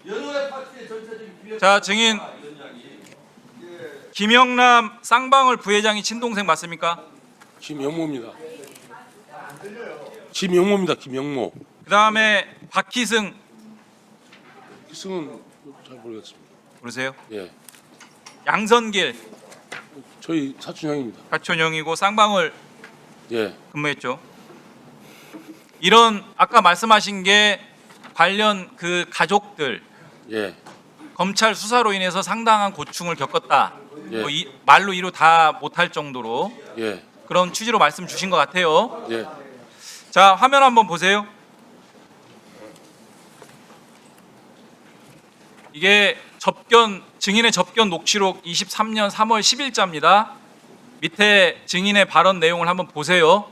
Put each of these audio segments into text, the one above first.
여러 파트의 전체적인 비례. 자, 증인 김영남 쌍방울 부회장이 친동생 맞습니까? 김영모입니다. 김영모입니다. 김영모. 그다음에 박희승 기승은 잘 모르겠습니다. 모르세요? 예, 양선길 저희 사촌형입니다. 가촌형이고 쌍방울 예, 근무했죠. 이런 아까 말씀하신 게 관련 그 가족들 예, 검찰 수사로 인해서 상당한 고충을 겪었다. 예. 뭐 말로 이루 다 못할 정도로 예, 그런 취지로 말씀 주신 것 같아요. 예. 자, 화면 한번 보세요. 이게 증인의 접견 녹취록 23년 3월 10일자입니다. 밑에 증인의 발언 내용을 한번 보세요.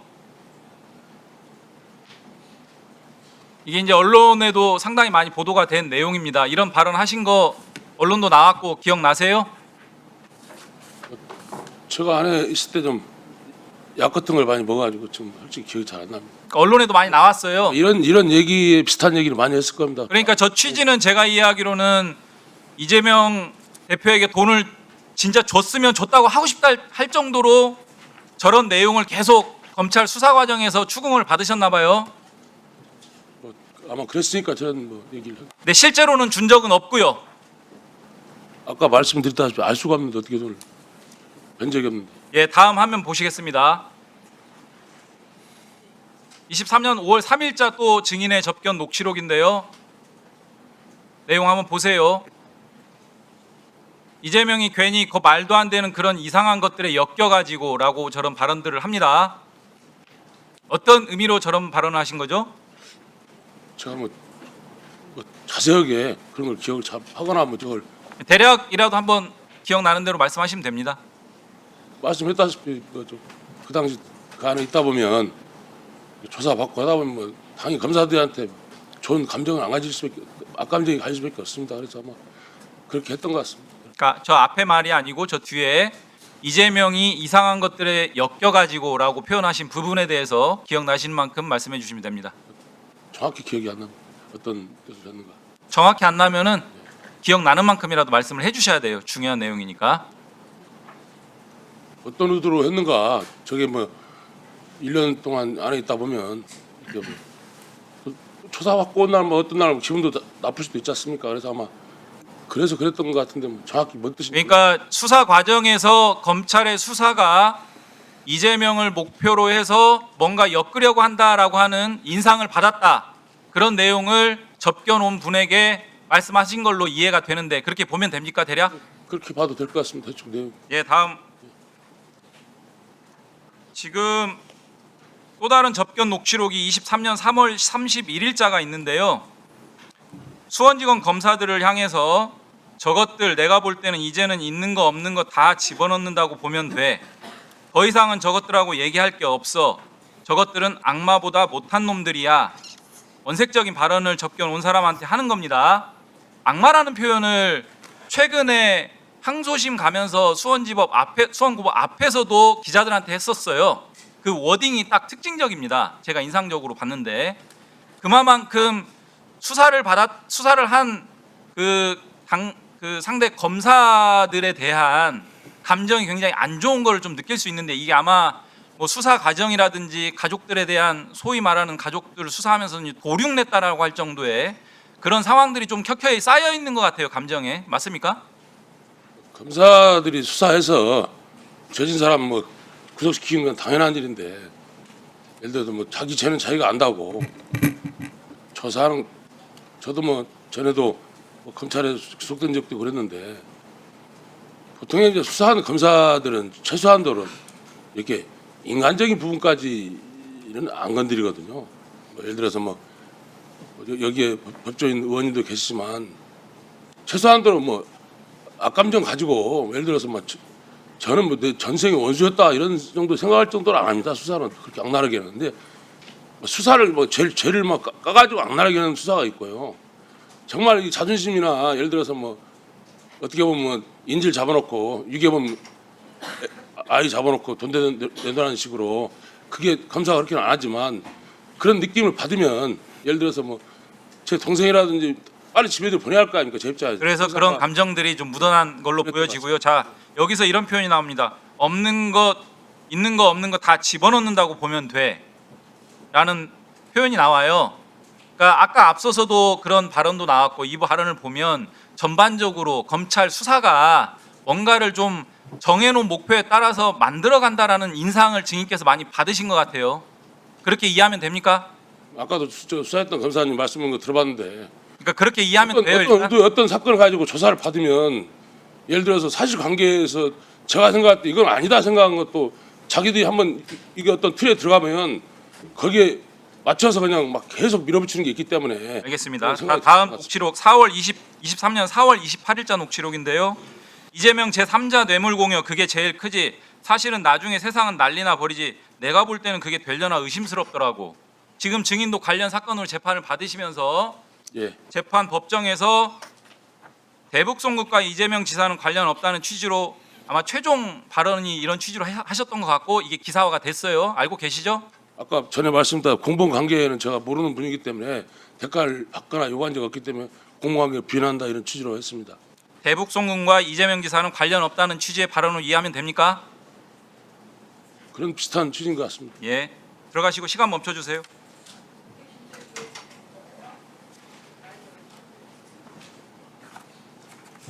이게 이제 언론에도 상당히 많이 보도가 된 내용입니다. 이런 발언 하신 거 언론도 나왔고 기억나세요? 제가 안에 있을 때 좀 약 같은 걸 많이 먹어가지고 지금 솔직히 기억이 잘 안 납니다. 그러니까 언론에도 많이 나왔어요. 이런 얘기 비슷한 얘기를 많이 했을 겁니다. 그러니까 저 취지는 제가 이해하기로는 이재명 대표에게 돈을 진짜 줬으면 줬다고 하고 싶다 할 정도로 저런 내용을 계속 검찰 수사 과정에서 추궁을 받으셨나 봐요. 뭐, 아마 그랬으니까 저는 뭐 얘기를 근데 실제로는 준 적은 없고요. 아까 말씀드렸다시피 알 수가 없는데 어떻게 돈을 뵌 적이 없는데. 예, 다음 화면 보시겠습니다. 23년 5월 3일자 또 증인의 접견 녹취록인데요. 내용 한번 보세요. 이재명이 괜히 그 말도 안 되는 그런 이상한 것들에 엮여가지고라고 저런 발언들을 합니다. 어떤 의미로 저런 발언을 하신 거죠? 제가 뭐 자세하게 그런 걸 기억을 잘 하거나 뭐 저걸 대략이라도 한번 기억나는 대로 말씀하시면 됩니다. 말씀했다시피 그 당시 그 안에 있다 보면 조사 받고 하다 보면 뭐 당연히 검사들한테 좋은 감정을 안 가질 수밖에 악감정이 가질 수밖에 없습니다. 그래서 아마 그렇게 했던 것 같습니다. 그러니까 저 앞에 말이 아니고 저 뒤에 이재명이 이상한 것들에 엮여가지고라고 표현하신 부분에 대해서 기억나시는 만큼 말씀해 주시면 됩니다. 정확히 기억이 안 납니다. 어떤 데서 했는가. 정확히 안 나면은 기억나는 만큼이라도 말씀을 해주셔야 돼요. 중요한 내용이니까. 어떤 의도로 했는가. 저게 뭐 1년 동안 안에 있다 보면 이게 뭐 조사받고 온 날 뭐 어떤 날 기분도 나쁠 수도 있지 않습니까? 그래서 아마 그래서 그랬던 것 같은데 뭐 정확히 뭔 뜻인지. 그러니까 수사 과정에서 검찰의 수사가 이재명을 목표로 해서 뭔가 엮으려고 한다라고 하는 인상을 받았다. 그런 내용을 접견 온 분에게 말씀하신 걸로 이해가 되는데 그렇게 보면 됩니까, 대략? 그렇게 봐도 될 것 같습니다. 대충 내용. 예, 다음. 지금 또 다른 접견 녹취록이 23년 3월 31일자가 있는데요. 수원지검 검사들을 향해서 저것들 내가 볼 때는 이제는 있는 거 없는 거 다 집어넣는다고 보면 돼. 더 이상은 저것들하고 얘기할 게 없어. 저것들은 악마보다 못한 놈들이야. 원색적인 발언을 접견 온 사람한테 하는 겁니다. 악마라는 표현을 최근에 항소심 가면서 수원고법 앞에서도 기자들한테 했었어요. 그 워딩이 딱 특징적입니다. 제가 인상적으로 봤는데 그만큼 수사를 한 그 상대 검사들에 대한 감정이 굉장히 안 좋은 걸 좀 느낄 수 있는데 이게 아마 뭐 수사 과정이라든지 가족들에 대한 소위 말하는 가족들을 수사하면서 도륙냈다라고 할 정도의 그런 상황들이 좀 켜켜이 쌓여 있는 것 같아요. 감정에 맞습니까? 검사들이 수사해서 죄진 사람 뭐 구속시키는 건 당연한 일인데 예를 들어서 뭐 자기 죄는 자기가 안다고 조사하는 저도 뭐 전에도 뭐 검찰에 구속된 적도 그랬는데 보통 이제 수사하는 검사들은 최소한도로 이렇게 인간적인 부분까지는 안 건드리거든요. 뭐 예를 들어서 뭐 여기에 법조인 의원님도 계시지만 최소한도로 뭐 악감정 가지고 예를 들어서 뭐 저는 뭐 내 전생에 원수였다 이런 정도 생각할 정도는 안 합니다. 수사는 그렇게 악랄하게 하는데 수사를 뭐 죄를 막 까가지고 악랄하게 하는 수사가 있고요. 정말 이 자존심이나 예를 들어서 뭐 어떻게 보면 인질 잡아놓고 유괴범 아이 잡아놓고 돈 내놓는 식으로 그게 검사가 그렇게는 안 하지만 그런 느낌을 받으면 예를 들어서 뭐 제 동생이라든지 빨리 집에들 보내야 할 거 아닙니까 제 입장에서. 그래서 그런 감정들이 좀 묻어난 걸로 그랬던 보여지고요. 자, 여기서 이런 표현이 나옵니다. 없는 것, 있는 거 없는 거 다 집어넣는다고 보면 돼라는 표현이 나와요. 그러니까 아까 앞서서도 그런 발언도 나왔고 이 발언을 보면 전반적으로 검찰 수사가 뭔가를 좀 정해놓은 목표에 따라서 만들어간다라는 인상을 증인께서 많이 받으신 것 같아요. 그렇게 이해하면 됩니까? 아까도 수사했던 검사님 말씀한 거 들어봤는데 그러니까 그렇게 이해하면 돼요. 일단. 어떤 사건을 가지고 조사를 받으면 예를 들어서 사실관계에서 제가 생각할 때 이건 아니다 생각한 것도 자기들이 한번 이게 어떤 틀에 들어가면 거기에 맞춰서 그냥 막 계속 밀어붙이는 게 있기 때문에. 알겠습니다. 생각이 다음 들었습니다. 녹취록 23년 4월 28일자 녹취록인데요. 이재명 제3자 뇌물공여 그게 제일 크지. 사실은 나중에 세상은 난리나 버리지. 내가 볼 때는 그게 되려나 의심스럽더라고. 지금 증인도 관련 사건으로 재판을 받으시면서 예. 재판 법정에서 대북송국과 이재명 지사는 관련 없다는 취지로 아마 최종 발언이 이런 취지로 하셨던 것 같고 이게 기사화가 됐어요. 알고 계시죠? 아까 전에 말씀드린 공범 관계에는 제가 모르는 분이기 때문에 대가를 받거나 요구한 적이 없기 때문에 공범 관계를 비난한다 이런 취지로 했습니다. 대북송국과 이재명 지사는 관련 없다는 취지의 발언으로 이해하면 됩니까? 그런 비슷한 취지인 것 같습니다. 예. 들어가시고 시간 멈춰 주세요.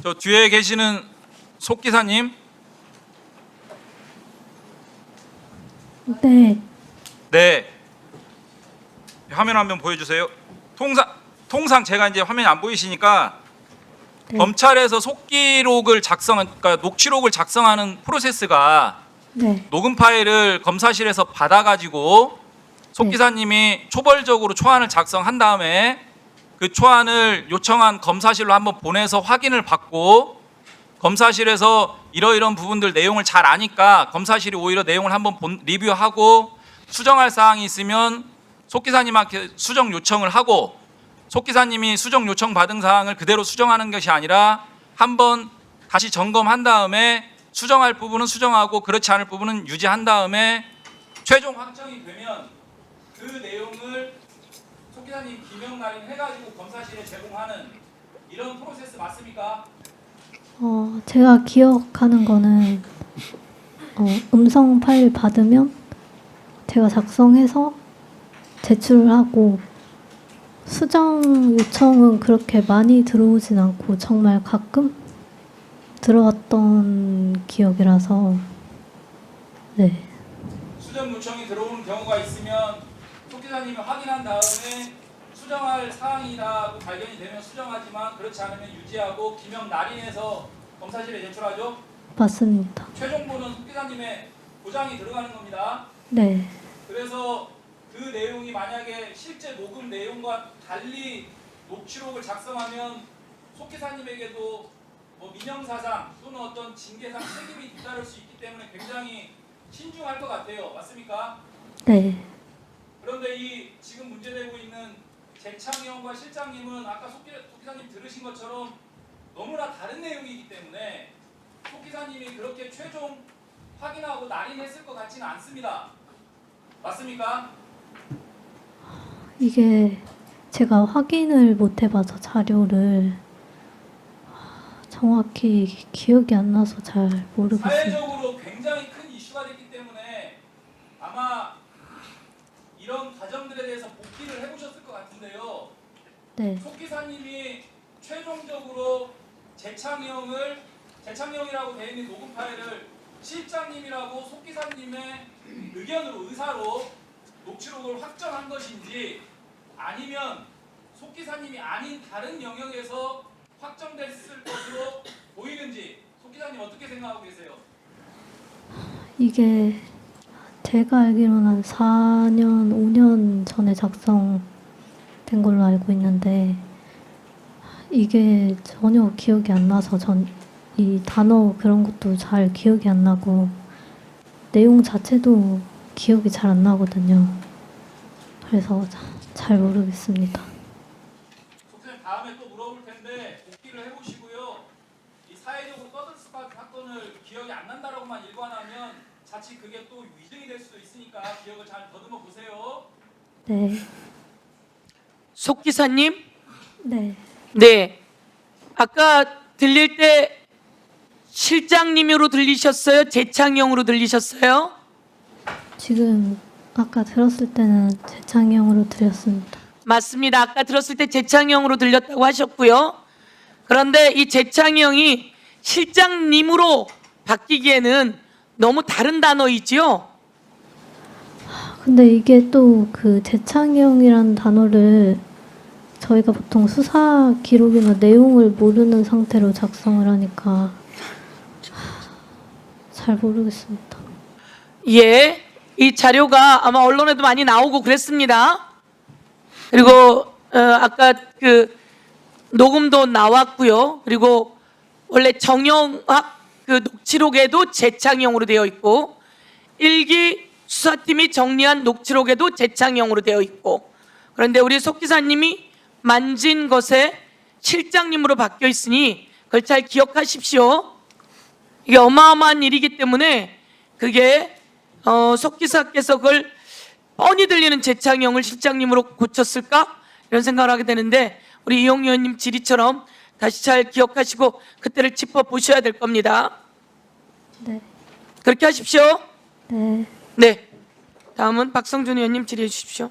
저 뒤에 계시는 속 기사님. 네, 네. 화면 한번 보여주세요. 통상 제가 이제 화면이 안 보이시니까 네. 검찰에서 속기록을 그러니까 녹취록을 작성하는 프로세스가 네, 녹음 파일을 검사실에서 받아가지고 속 네. 기사님이 초벌적으로 초안을 작성한 다음에 그 초안을 요청한 검사실로 한번 보내서 확인을 받고 검사실에서 이러이런 부분들 내용을 잘 아니까 검사실이 오히려 내용을 한번 리뷰하고 수정할 사항이 있으면 속 기사님한테 수정 요청을 하고 속 기사님이 수정 요청 받은 사항을 그대로 수정하는 것이 아니라 한번 다시 점검한 다음에 수정할 부분은 수정하고 그렇지 않을 부분은 유지한 다음에 최종 확정이 되면 그 내용을 속 기사님 기명 날인해가지고 검사실에 제공하는 이런 프로세스 맞습니까? 제가 기억하는 거는 음성 파일 받으면 제가 작성해서 제출을 하고 수정 요청은 그렇게 많이 들어오진 않고 정말 가끔 들어왔던 기억이라서 네, 수정 요청이 들어오는 경우가 있으면 속 기사님이 확인한 다음에 수정할 사항이라고 발견이 되면 수정하지만 그렇지 않으면 유지하고 기명 날인해서 검사실에 제출하죠. 맞습니다. 최종본은 속 기사님의 보장이 들어가는 겁니다. 네, 그래서 그 내용이 만약에 실제 녹음 내용과 달리 녹취록을 작성하면 속 기사님에게도 뭐 민형사상 또는 어떤 징계상 책임이 뒤따를 수 있기 때문에 굉장히 신중할 것 같아요. 맞습니까? 네, 그런데 이 지금 문제되고 있는 재창영과 실장님은 아까 속 기사님 들으신 것처럼 너무나 다른 내용이기 때문에 속 기사님이 그렇게 최종 확인하고 날인했을 것 같지는 않습니다. 맞습니까? 이게 제가 확인을 못 해봐서 자료를 정확히 기억이 안 나서 잘 모르겠어요. 사회적으로 굉장히 큰 이슈가 됐기 때문에 아마 이런 과정들에 대해서 복기를 해보셨을 것 같은데요. 네, 속 기사님이 최종적으로 재창영이라고 되어 있는 녹음 파일을 실장님이라고 속 기사님의 의견으로 의사로 녹취록을 확정한 것인지 아니면 속 기사님이 아닌 다른 영역에서 확정됐을 것으로 보이는지 속 기사님 어떻게 생각하고 계세요? 이게 제가 알기로는 한 4년, 5년 전에 작성된 걸로 알고 있는데 이게 전혀 기억이 안 나서 이 단어 그런 것도 잘 기억이 안 나고 내용 자체도 기억이 잘 안 나거든요. 그래서 잘 모르겠습니다. 속사님 다음에 또 물어볼 텐데 복기를 해보시고요. 이 사회적으로 떠들썩한 사건을 기억이 안 난다라고만 일관하면 자칫 그게 또 위증이 될 수도 있으니까 기억을 잘 더듬어 보세요. 네, 속 기사님, 네, 네. 아까 들릴 때 실장님으로 들리셨어요? 재창영으로 들리셨어요? 지금 아까 들었을 때는 재창형으로 들렸습니다. 맞습니다. 아까 들었을 때 재창영으로 들렸다고 하셨고요. 그런데 이 재창영이 실장님으로 바뀌기에는 너무 다른 단어이지요? 근데 이게 또 그 재창형이라는 단어를 저희가 보통 수사 기록이나 내용을 모르는 상태로 작성을 하니까 잘 모르겠습니다. 예, 이 자료가 아마 언론에도 많이 나오고 그랬습니다. 그리고 아까 그 녹음도 나왔고요. 그리고 원래 정영학 그 녹취록에도 재창영으로 되어 있고 일기 수사팀이 정리한 녹취록에도 재창영으로 되어 있고 그런데 우리 속 기사님이 만진 것에 실장님으로 바뀌어 있으니 그걸 잘 기억하십시오. 이게 어마어마한 일이기 때문에 그게 속 기사께서 그걸 뻔히 들리는 재창영을 실장님으로 고쳤을까? 이런 생각을 하게 되는데 우리 이용 의원님 질의처럼 다시 잘 기억하시고 그때를 짚어보셔야 될 겁니다. 네. 그렇게 하십시오. 네. 네. 다음은 박성준 의원님 질의해 주십시오.